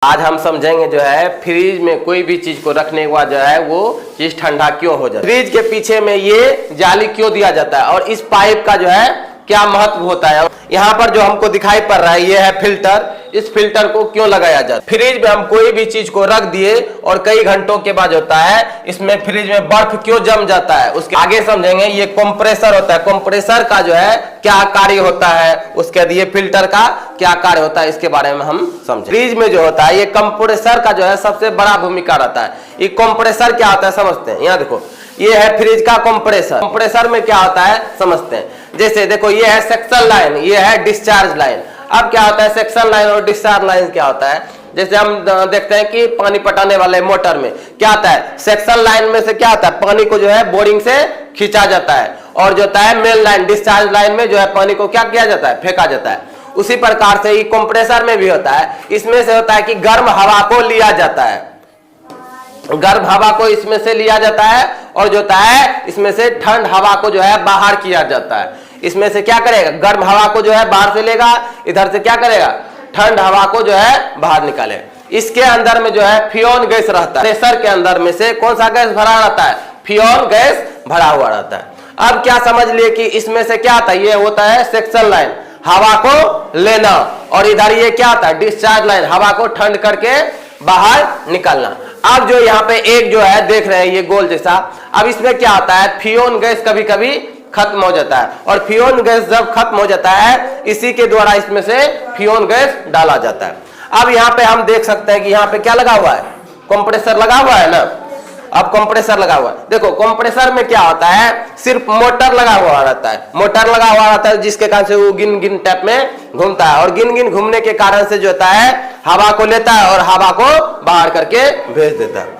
आज हम समझेंगे जो है फ्रिज में कोई भी चीज को रखने के बाद जो है वो चीज ठंडा क्यों हो जाता है, फ्रिज के पीछे में ये जाली क्यों दिया जाता है और इस पाइप का जो है क्या महत्व होता है। यहाँ पर जो हमको दिखाई पड़ रहा है ये है फिल्टर। इस फिल्टर को क्यों लगाया जाता है? फ्रिज में हम कोई भी चीज को रख दिए और कई घंटों के बाद होता है इसमें फ्रिज में बर्फ क्यों जम जाता है, उसके आगे समझेंगे। ये कंप्रेसर होता है, कंप्रेसर का जो है क्या कार्य होता है, उसके बाद ये फिल्टर का क्या कार्य होता है, इसके बारे में हम समझें। फ्रिज में जो होता है ये कंप्रेसर का जो है सबसे बड़ा भूमिका रहता है। ये कंप्रेसर क्या होता है समझते हैं। यहाँ देखो ये है फ्रिज का कंप्रेसर। कंप्रेसर में क्या होता है समझते हैं। जैसे देखो ये है सेक्शन लाइन, ये है डिस्चार्ज लाइन। अब क्या होता है सेक्शन लाइन और डिस्चार्ज लाइन क्या होता है, जैसे हम देखते हैं कि पानी पटाने वाले मोटर में क्या होता है, सेक्शन लाइन में से क्या होता है पानी को जो है बोरिंग से खींचा जाता है और जो होता है मेन लाइन डिस्चार्ज लाइन में जो है पानी को क्या किया जाता है, फेंका जाता है। उसी प्रकार से ये कंप्रेसर में भी होता है। इसमें से होता है कि गर्म हवा को लिया जाता है, गर्म हवा को इसमें से लिया जाता है और जो होता है इसमें से ठंड हवा को जो है बाहर किया जाता है। इसमें से क्या करेगा, गर्म हवा को जो है बाहर से लेगा, इधर से क्या करेगा ठंड हवा को जो है बाहर निकालेगा। इसके अंदर में जो है फ्यून गैस रहता है। प्रेशर के अंदर में से कौन सा गैस भरा रहता है, फ्यून गैस भरा हुआ रहता है। अब क्या समझ लिए कि इसमें से क्या आता है, ये होता है सेक्शन लाइन हवा को लेना और इधर ये क्या आता है डिस्चार्ज लाइन हवा को ठंड करके बाहर निकालना। अब जो यहाँ पे एक जो है देख रहे हैं ये गोल जैसा, अब इसमें क्या होता है फ्यून गैस कभी कभी खत्म हो जाता है और फ्यून गैस जब खत्म हो जाता है इसी के द्वारा इसमें से फ्यून गैस डाला जाता है। अब यहाँ पे हम देख सकते हैं कि यहाँ पे क्या लगा हुआ है, कंप्रेसर लगा हुआ है ना। अब कंप्रेसर लगा हुआ है, देखो कंप्रेसर में क्या होता है सिर्फ मोटर लगा हुआ रहता है, मोटर लगा हुआ रहता है जिसके कारण से वो गिन गिन टाइप में घूमता है और गिन गिन घूमने के कारण से जो होता है हवा को लेता है और हवा को बाहर करके भेज देता है।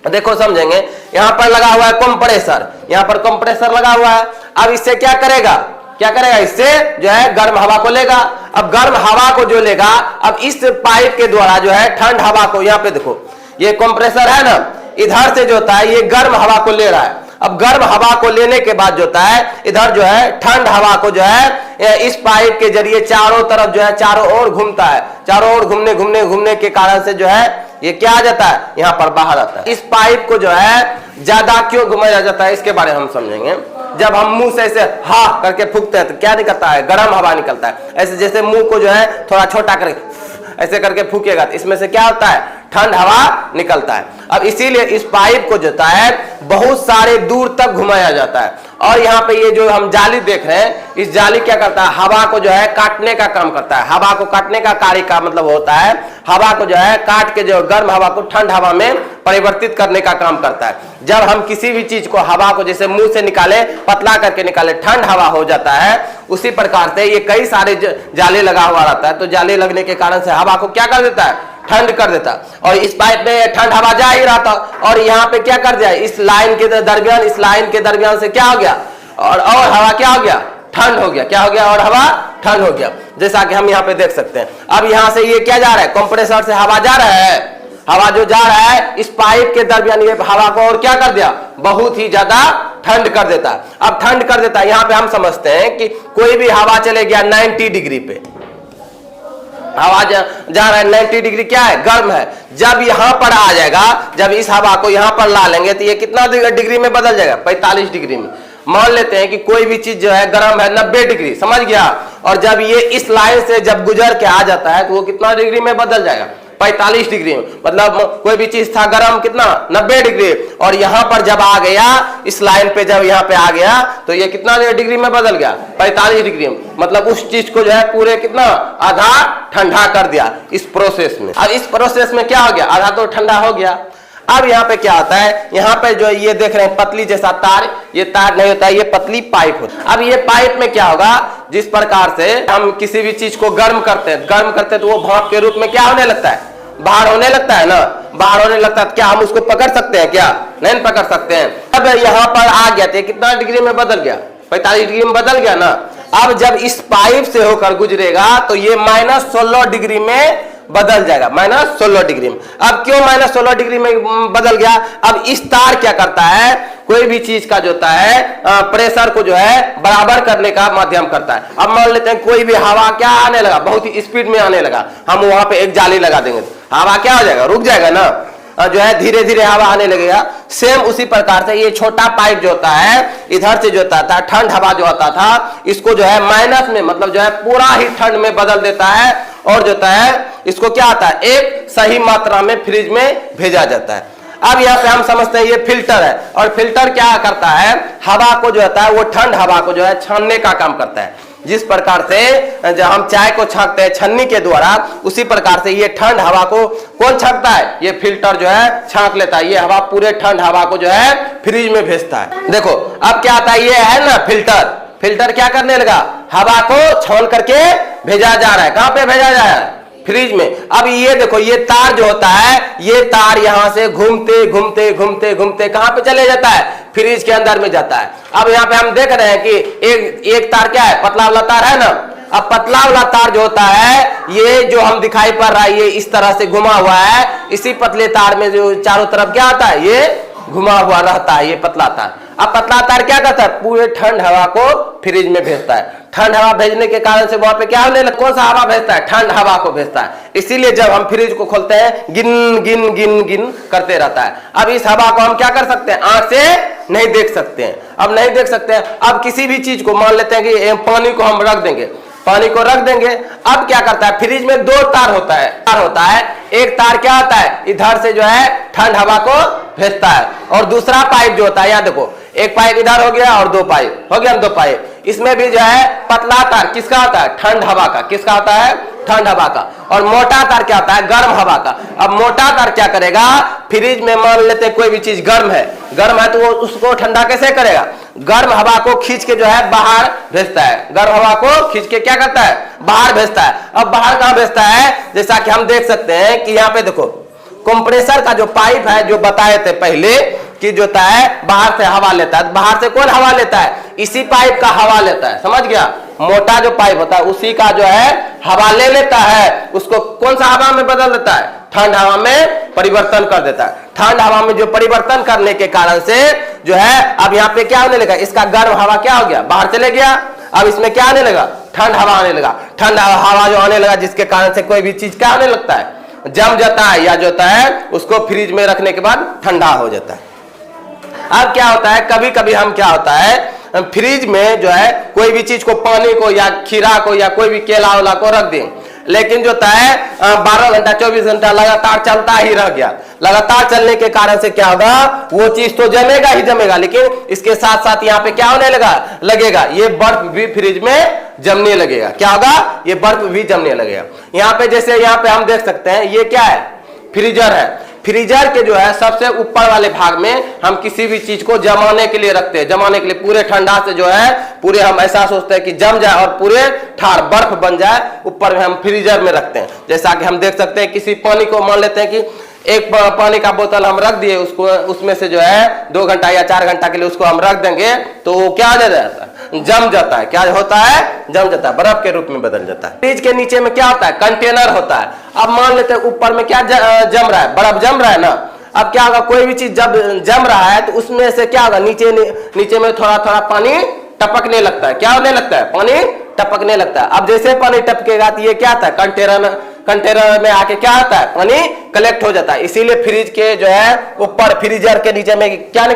देखो समझेंगे, यहाँ पर लगा हुआ है कंप्रेसर, यहाँ पर कंप्रेसर लगा हुआ है। अब इससे क्या करेगा, क्या करेगा, इससे जो है गर्म हवा को लेगा। अब गर्म हवा को जो लेगा अब इस पाइप के द्वारा जो है ठंड हवा को, यहाँ पे देखो ये कंप्रेसर है ना, इधर से जो होता है ये गर्म हवा को ले रहा है। अब गर्म हवा को लेने के बाद जो होता है इधर जो है ठंड हवा को जो है इस पाइप के जरिए चारों तरफ जो है चारों ओर घूमता है, चारों ओर घूमने घूमने घूमने के कारण से जो है ये क्या आ जाता है यहाँ पर बाहर आता है। इस पाइप को जो है ज्यादा क्यों घुमाया जाता है इसके बारे में हम समझेंगे। जब हम मुंह से ऐसे हा करके फूकते हैं तो क्या निकलता है, गर्म हवा निकलता है। ऐसे जैसे मुंह को जो है थोड़ा छोटा करके ऐसे करके फूकेगा तो इसमें से क्या होता है ठंड हवा निकलता है। अब इसीलिए इस पाइप को जो है बहुत सारे दूर तक घुमाया जाता है और यहाँ पे ये जो हम जाली देख रहे हैं इस जाली क्या करता है हवा को जो है काटने का काम करता है। हवा को काटने का कार्य का मतलब होता है हवा को जो है काट के जो गर्म हवा को ठंड हवा में परिवर्तित करने का काम करता है। जब हम किसी भी चीज को हवा को जैसे मुंह से निकाले पतला करके निकाले ठंड हवा हो जाता है, उसी प्रकार से ये कई सारे जाले लगा हुआ रहता है। तो जाले लगने के कारण से हवा को क्या कर देता है ठंड कर देता और इस पाइप में ठंड हवा जा ही रहा था और यहाँ पे क्या कर दिया इस लाइन के दरमियान, इस लाइन के दरमियान से क्या हो गया और हवा क्या हो गया ठंड हो गया, क्या हो गया और हवा ठंड हो गया, जैसा कि हम यहाँ पे देख सकते हैं। अब यहाँ से ये क्या जा रहा है कंप्रेसर से हवा जा रहा है, हवा जो जा रहा है इस पाइप के दरमियान ये हवा को और क्या कर दिया बहुत ही ज्यादा ठंड कर देता है। अब ठंड कर देता है, यहाँ पे हम समझते हैं कि कोई भी हवा चले गया 90 डिग्री पे, हवा जा रहा है 90 डिग्री क्या है गर्म है। जब यहाँ पर आ जाएगा, जब इस हवा को यहाँ पर ला लेंगे तो ये कितना डिग्री में बदल जाएगा 45 डिग्री में। मान लेते हैं कि कोई भी चीज जो है गर्म है 90 डिग्री, समझ गया, और जब ये इस लाइन से जब गुजर के आ जाता है तो वो कितना डिग्री में बदल जाएगा 45 डिग्री में। मतलब कोई भी चीज था गर्म कितना 90 डिग्री और यहाँ पर जब आ गया इस लाइन पे जब यहाँ पे आ गया तो ये कितना डिग्री में बदल गया 45 डिग्री में। मतलब उस चीज को जो है पूरे कितना आधा ठंडा कर दिया इस प्रोसेस में। अब इस प्रोसेस में क्या हो गया आधा तो ठंडा हो गया। अब यहाँ पे क्या होता है, यहाँ पे जो ये देख रहे हैं पतली जैसा तार, ये तार नहीं होता है, ये पतली पाइप होता है। अब ये पाइप में क्या होगा, जिस प्रकार से हम किसी भी चीज को गर्म करते हैं तो वो भाप के रूप में क्या होने लगता है बाहर होने लगता है ना, बाहर होने लगता है। क्या हम उसको पकड़ सकते हैं, क्या नहीं पकड़ सकते हैं। अब यहाँ पर आ गया तो कितना डिग्री में बदल गया 45 डिग्री में बदल गया ना। अब जब इस पाइप से होकर गुजरेगा तो ये -16 डिग्री में बदल जाएगा, -16 डिग्री में। अब क्यों -16 डिग्री में बदल गया, अब इस तार क्या करता है कोई भी चीज का जो होता है प्रेशर को जो है बराबर करने का माध्यम करता है। अब मान लेते हैं कोई भी हवा क्या आने लगा बहुत ही स्पीड में आने लगा, हम वहां पे एक जाली लगा देंगे हवा क्या हो जाएगा, रुक जाएगा ना, जो है धीरे धीरे हवा आने लगेगा। सेम उसी प्रकार से ये छोटा पाइप जो होता है इधर से जो होता था ठंड हवा जो होता था, इसको जो है माइनस में मतलब जो है पूरा ही ठंड में बदल देता है, और जो होता है इसको क्या आता है एक सही मात्रा में फ्रिज में भेजा जाता है। अब यहाँ पे हम समझते हैं ये फिल्टर है, और फिल्टर क्या करता है, हवा को जो होता है वो ठंड हवा को जो है छानने का काम करता है। जिस प्रकार से जब हम चाय को छांकते हैं छन्नी के द्वारा, उसी प्रकार से ये ठंड हवा को कौन छांकता है, ये फिल्टर जो है छांक लेता है। ये हवा पूरे ठंड हवा को जो है फ्रिज में भेजता है। देखो अब क्या आता है, ये है ना फिल्टर, फिल्टर क्या करने लगा, हवा को छान करके भेजा जा रहा है। कहां पे भेजा जा रहा है, फ्रिज में। अब ये देखो ये तार जो होता है, ये तार यहां से घूमते घूमते घूमते घूमते कहां पे चले जाता है, फ्रिज के अंदर में जाता है। अब यहाँ पे हम देख रहे हैं कि एक तार क्या है, पतला वाला तार है ना। अब पतला वाला तार जो होता है, ये जो हम दिखाई पड़ रहा है ये इस तरह से घुमा हुआ है। इसी पतले तार में जो चारों तरफ क्या होता है, ये घुमा हुआ रहता है, ये पतला तार। अब पतला तार क्या करता है, पूरे ठंड हवा को फ्रिज में भेजता है। ठंड हवा भेजने के कारण से वहां पे क्या होने लगता है, कौन सा हवा भेजता है, ठंड हवा को भेजता है। इसीलिए जब हम फ्रिज को खोलते हैं गिन गिन गिन गिन करते रहता है। अब इस हवा को हम क्या कर सकते हैं, आंख से नहीं देख सकते हैं। अब नहीं देख सकते हैं, अब किसी भी चीज को मान लेते हैं कि पानी को हम रख देंगे, पानी को रख देंगे। अब क्या करता है, फ्रिज में दो तार होता है, एक तार क्या होता है, इधर से जो है ठंड हवा को भेजता है, और दूसरा पाइप जो होता है, यहाँ देखो एक पाइप इधर हो गया और दो पाइप हो गया, दो पाइप। इसमें भी जो है पतला तार किसका होता है, ठंड हवा का। किसका होता है, ठंड हवा का। और मोटा तार क्या होता है, गर्म हवा का। अब मोटा तार क्या करेगा, फ्रिज में मान लेते हैं कोई भी चीज गर्म है तो वो उसको ठंडा कैसे करेगा, गर्म हवा को खींच के जो है बाहर भेजता है। गर्म हवा को खींच के क्या करता है, बाहर भेजता है। अब बाहर कहां भेजता है, जैसा कि हम देख सकते हैं कि यहाँ पे देखो कंप्रेसर का जो पाइप है, जो बताए थे पहले कि जो होता है बाहर से हवा लेता है। बाहर से कौन हवा लेता है, इसी पाइप का हवा लेता है, समझ गया। मोटा जो पाइप होता है उसी का जो है हवा ले लेता है, उसको कौन सा हवा में बदल देता है, ठंड हवा में परिवर्तन कर देता है। ठंड हवा में जो परिवर्तन करने के कारण से जो है अब यहाँ पे क्या होने लगा, इसका गर्म हवा क्या हो गया, बाहर चले गया। अब इसमें क्या आने लगा, ठंड हवा आने लगा। ठंड हवा जो आने लगा, जिसके कारण से कोई भी चीज क्या होने लगता है, जम जाता है, या जो होता है उसको फ्रिज में रखने के बाद ठंडा हो जाता है। अब क्या होता है, कभी कभी हम क्या होता है फ्रिज में जो है कोई भी चीज को, पानी को या खीरा को या कोई भी केला वेला को रख दें, लेकिन जो होता है 12 घंटा 24 घंटा लगातार चलता ही रह गया। लगातार चलने के कारण से क्या होगा, वो चीज तो जमेगा ही जमेगा, लेकिन इसके साथ साथ यहाँ पे क्या होने लगेगा, ये बर्फ भी फ्रिज में जमने लगेगा। क्या होगा, ये बर्फ भी जमने लगेगा। यहाँ पे जैसे यहाँ पे हम देख सकते हैं, ये क्या है, फ्रीजर है। फ्रीजर के जो है सबसे ऊपर वाले भाग में हम किसी भी चीज को जमाने के लिए रखते हैं। जमाने के लिए पूरे ठंडा से जो है पूरे हम ऐसा सोचते हैं कि जम जाए और पूरे ठार बर्फ बन जाए, ऊपर में हम फ्रीजर में रखते हैं। जैसा कि हम देख सकते हैं किसी पानी को मान लेते हैं कि एक पानी का बोतल हम रख दिए, उसको उसमें से जो है 2 घंटा या 4 घंटा के लिए उसको हम रख देंगे तो वो क्या हो जाता है, जम जाता है। क्या होता है, जम जाता है, बर्फ के रूप में बदल जाता है। फ्रिज के नीचे में क्या होता है, कंटेनर होता है। अब मान लेते हैं ऊपर में क्या जम रहा है, बर्फ जम रहा है ना। अब क्या होगा, कोई भी चीज जब जम रहा है तो उसमें से क्या होगा, नीचे में थोड़ा थोड़ा पानी टपकने लगता है। क्या होने लगता है, पानी टपकने लगता है। अब जैसे पानी टपकेगा तो ये क्या आता है, कंटेनर में आके क्या आता है, पानी कलेक्ट हो जाता है। इसीलिए फ्रिज के जो है ऊपर फ्रीजर के नीचे में क्या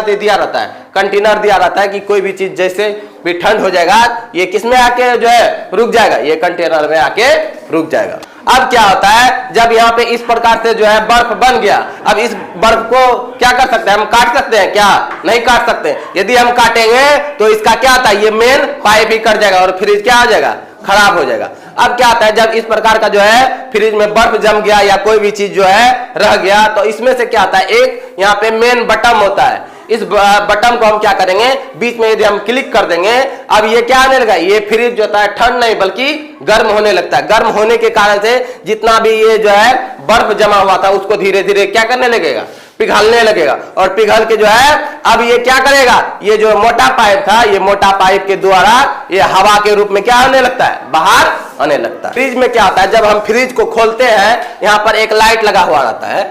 दिया रहता है, कंटेनर दिया रहता है कि कोई भी चीज जैसे भी ठंड हो जाएगा, ये किसमें आके जो है रुक जाएगा, ये कंटेनर में आके रुक जाएगा। अब क्या होता है, जब यहाँ पे इस प्रकार से जो है बर्फ बन गया, अब इस बर्फ को क्या कर सकते हैं, हम काट सकते हैं क्या, नहीं काट सकते। यदि हम काटेंगे तो इसका क्या होता है, ये मेन पाइप ही कट जाएगा और फ्रिज क्या हो जाएगा, खराब हो जाएगा। अब क्या होता है, जब इस प्रकार का जो है फ्रिज में बर्फ जम गया या कोई भी चीज जो है रह गया, तो इसमें से क्या होता है, एक यहाँ पे मेन बटन होता है। इस बटन को हम क्या करेंगे, बीच में यदि हम क्लिक कर देंगे, अब ये क्या आने लगा, ये फ्रिज जो होता है ठंड नहीं बल्कि गर्म होने लगता है। गर्म होने के कारण से जितना भी ये जो है बर्फ जमा हुआ था उसको धीरे धीरे क्या करने लगेगा, पिघलने लगेगा। और पिघल के जो है अब ये क्या करेगा, ये जो मोटा पाइप था, ये मोटा पाइप के द्वारा ये हवा के रूप में क्या होने लगता है, बाहर आने लगता है। फ्रिज में क्या होता है, जब हम फ्रिज को खोलते हैं, यहाँ पर एक लाइट लगा हुआ रहता है।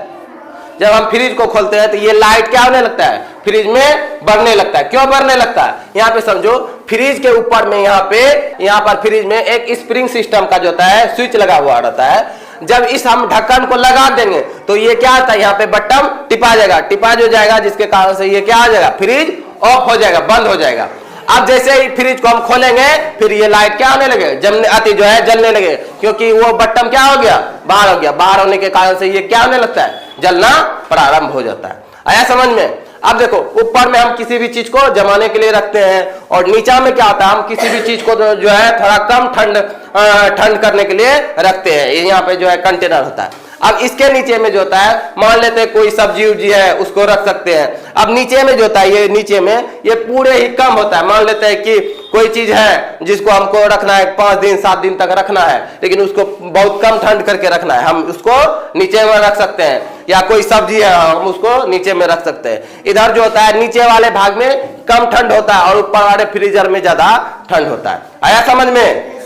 जब हम फ्रिज को खोलते हैं तो ये लाइट क्या होने लगता है, फ्रिज में बढ़ने लगता है। क्यों बढ़ने लगता है, यहाँ पे समझो, फ्रिज के ऊपर में यहाँ पर फ्रिज में एक स्प्रिंग सिस्टम का जो होता है स्विच लगा हुआ रहता है। जब इस हम ढक्कन को लगा देंगे तो ये क्या आता है, यहाँ पे बटन टिपा जाएगा, टिपा जो जाएगा, जिसके कारण से ये क्या आ जाएगा, फ्रिज ऑफ हो जाएगा, बंद हो जाएगा। अब जैसे ही फ्रिज को हम खोलेंगे फिर ये लाइट क्या होने लगे, जलने लगे, क्योंकि वो बटन क्या हो गया, बाहर हो गया। बाहर होने के कारण से ये क्या होने लगता है, जलना प्रारंभ हो जाता है। आया समझ में? अब देखो, ऊपर में हम किसी भी चीज को जमाने के लिए रखते हैं, और नीचा में क्या होता है, हम किसी भी चीज को जो है थोड़ा कम ठंड करने के लिए रखते हैं। यहाँ पे जो है कंटेनर होता है। अब इसके नीचे में जो होता है, मान लेते हैं कोई सब्जी उब्जी है उसको रख सकते हैं। अब नीचे में जो होता है, ये नीचे में ये पूरे ही कम होता है। मान लेते हैं कि कोई चीज है जिसको हमको रखना है 5 दिन 7 दिन तक रखना है, लेकिन उसको बहुत कम ठंड करके रखना है, हम उसको नीचे में रख सकते हैं। या कोई सब्जी है हम उसको नीचे में रख सकते हैं। इधर जो होता है नीचे वाले भाग में कम ठंड होता है और ऊपर वाले फ्रीजर में ज्यादा ठंड होता है। आया समझ में?